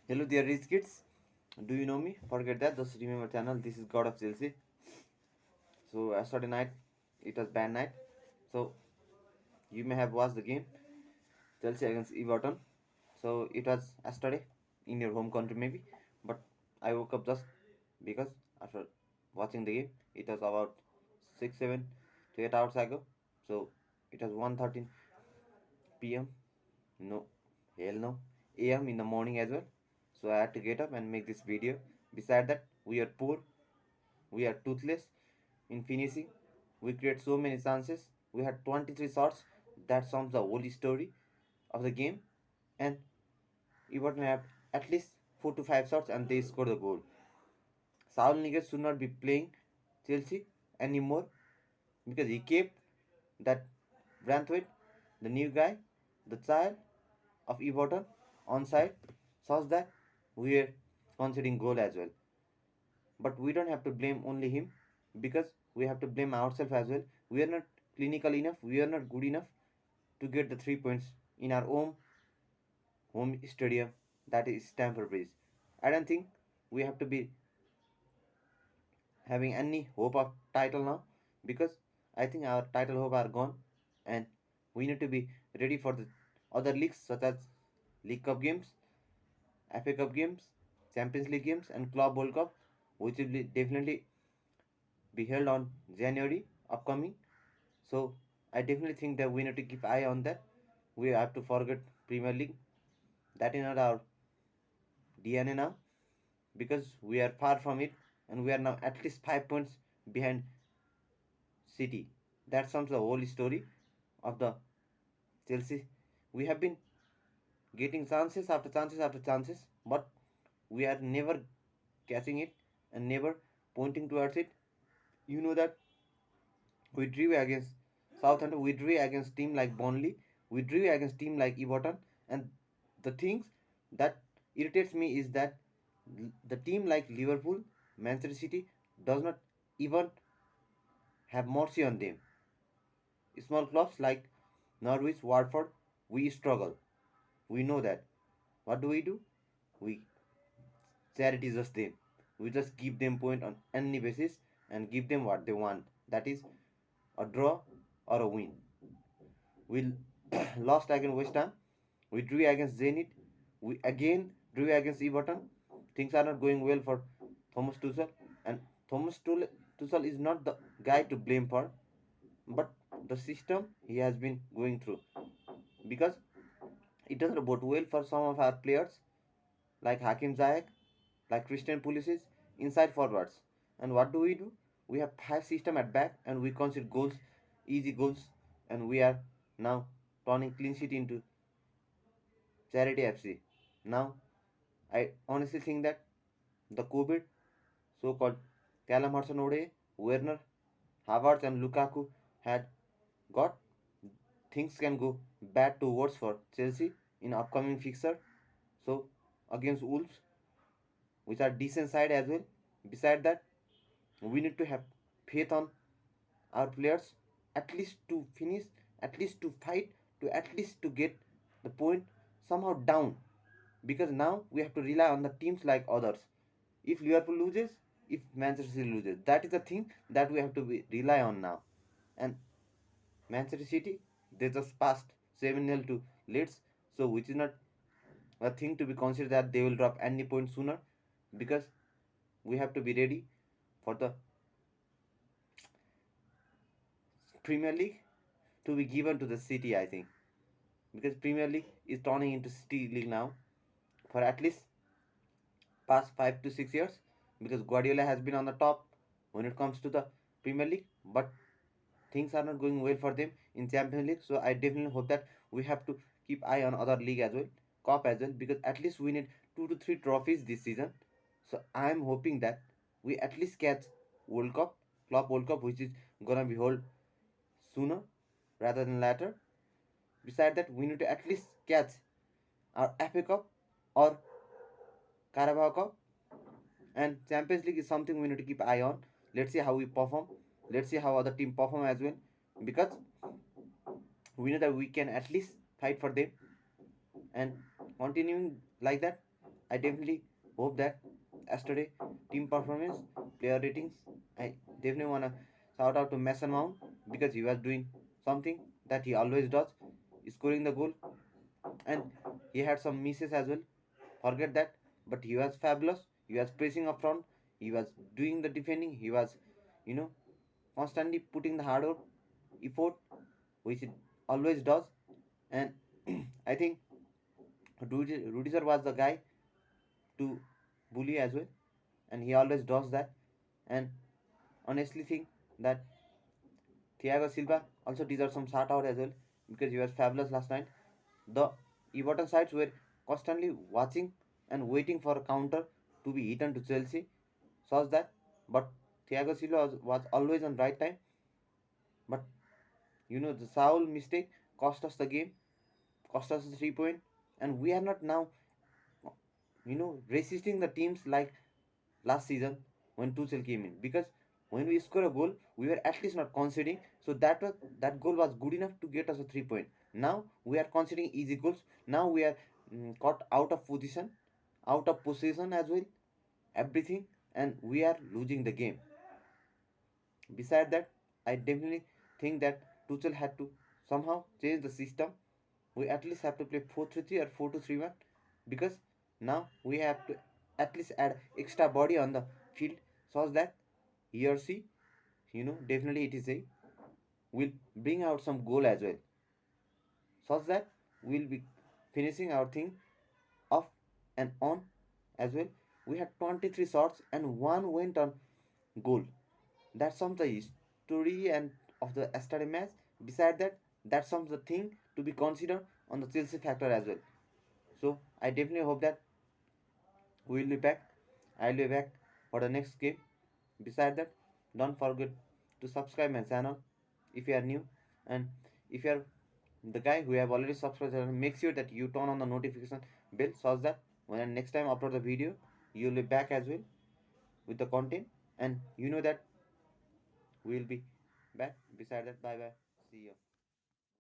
Hello dear rich kids. Do you know me? Forget that. Just remember channel. This is God of Chelsea. So yesterday night, it was bad night. So you may have watched the game Chelsea against Everton. So it was yesterday in your home country maybe. But I woke up just because after watching the game, it was about 6, 7 to 8 hours ago. So it was 1:13 p.m. No, hell no, a.m. in the morning as well. So I had to get up and make this video. Beside that, we are poor. We are toothless in finishing. We create so many chances. We had 23 shots. That sums the whole story of the game. And Everton have at least 4 to 5 shots and they score the goal. Saul Niguez should not be playing Chelsea anymore because he kept that Branthwaite, the new guy, the child of Everton, onside, such that we are conceding goal as well. But we don't have to blame only him because we have to blame ourselves as well. We are not clinical enough, we are not good enough to get the 3 points in our own home stadium, that is Stamford Bridge. I don't think we have to be having any hope of title now because I think our title hope are gone and we need to be ready for the other leagues such as League Cup games, FA Cup games, Champions League games, and Club World Cup, which will be definitely be held on January upcoming. So I definitely think that we need to keep eye on that. We have to forget Premier League. That is not our DNA now because we are far from it and we are now at least 5 points behind City. That sums the whole story of the Chelsea. We have been getting chances after chances after chances, but we are never catching it and never pointing towards it. You know that we drew against Southampton, we drew against team like Burnley, we drew against team like Everton, and the things that irritates me is that the team like Liverpool, Manchester City does not even have mercy on them. Small clubs like Norwich, Watford, we struggle. We know that. What do? We charity just them. We just give them point on any basis and give them what they want. That is a draw or a win. We lost against West Ham. We drew against Zenit. We again drew against Everton. Things are not going well for Thomas Tuchel, and Tuchel is not the guy to blame for, but the system he has been going through because it doesn't bode well for some of our players like Hakim Ziyech, like Christian Pulisic, inside forwards. And what do? We have five system at back and we concede goals, easy goals, and we are now turning clean sheet into charity FC. Now, I honestly think that the COVID, so-called Callum Hudson-Odoi, Werner, Havertz, and Lukaku had got things can go bad to worse for Chelsea in upcoming fixture. So against Wolves, which are decent side as well. Beside that, we need to have faith on our players at least to finish, at least to fight, to at least to get the point somehow down. Because now we have to rely on the teams like others. If Liverpool loses, if Manchester City loses, that is the thing that we have to rely on now. And Manchester City, they just passed 7-0 to Leeds, so which is not a thing to be considered that they will drop any point sooner because we have to be ready for the Premier League to be given to the City, I think, because Premier League is turning into City League now for at least past 5 to 6 years because Guardiola has been on the top when it comes to the Premier League, but things are not going well for them in Champions League. So I definitely hope that we have to keep eye on other league as well, cup as well, because at least we need 2 to 3 trophies this season. So I am hoping that we at least catch World Cup, Club World Cup, which is gonna be held sooner rather than later. Beside that, we need to at least catch our FA Cup or Carabao Cup, and Champions League is something we need to keep eye on. Let's see how we perform. Let's see how other team perform as well, because we know that we can at least fight for them and continuing like that. I definitely hope that yesterday team performance, player ratings, I definitely wanna shout out to Mason Mount because he was doing something that he always does, scoring the goal, and he had some misses as well. Forget that, but he was fabulous. He was pressing up front. He was doing the defending. He was, you know, constantly putting the hard work, effort, which it always does. And I think Rudiger was the guy to bully as well, and he always does that. And honestly, think that Thiago Silva also deserves some shout out as well because he was fabulous last night. The Everton sides were constantly watching and waiting for a counter to be eaten to Chelsea, such that, but Thiago Silva was always on right time. But the Saul mistake cost us the game, cost us the 3 point, and we are not now, resisting the teams like last season when Tuchel came in, because when we score a goal, we were at least not conceding. So that goal was good enough to get us a 3 point. Now we are conceding easy goals. Now we are caught out of position, out of position as well, everything, and we are losing the game. Beside that, I definitely think that Tuchel had to somehow change the system. We at least have to play 4-3-3 or 4-2-3-1, because now we have to at least add extra body on the field so that he or she, definitely it is a will bring out some goal as well, so that we'll be finishing our thing off and on as well. We had 23 shots and one went on goal. That sums the story and of the yesterday match. Beside that, that sums the thing to be considered on the Chelsea factor as well. So I definitely hope that we will be back. I'll be back for the next game. Beside that, don't forget to subscribe my channel if you are new, and if you are the guy who have already subscribed channel, make sure that you turn on the notification bell so that when I next time upload the video, you will be back as well with the content, and you know that we will be back. Beside that, bye bye, see you.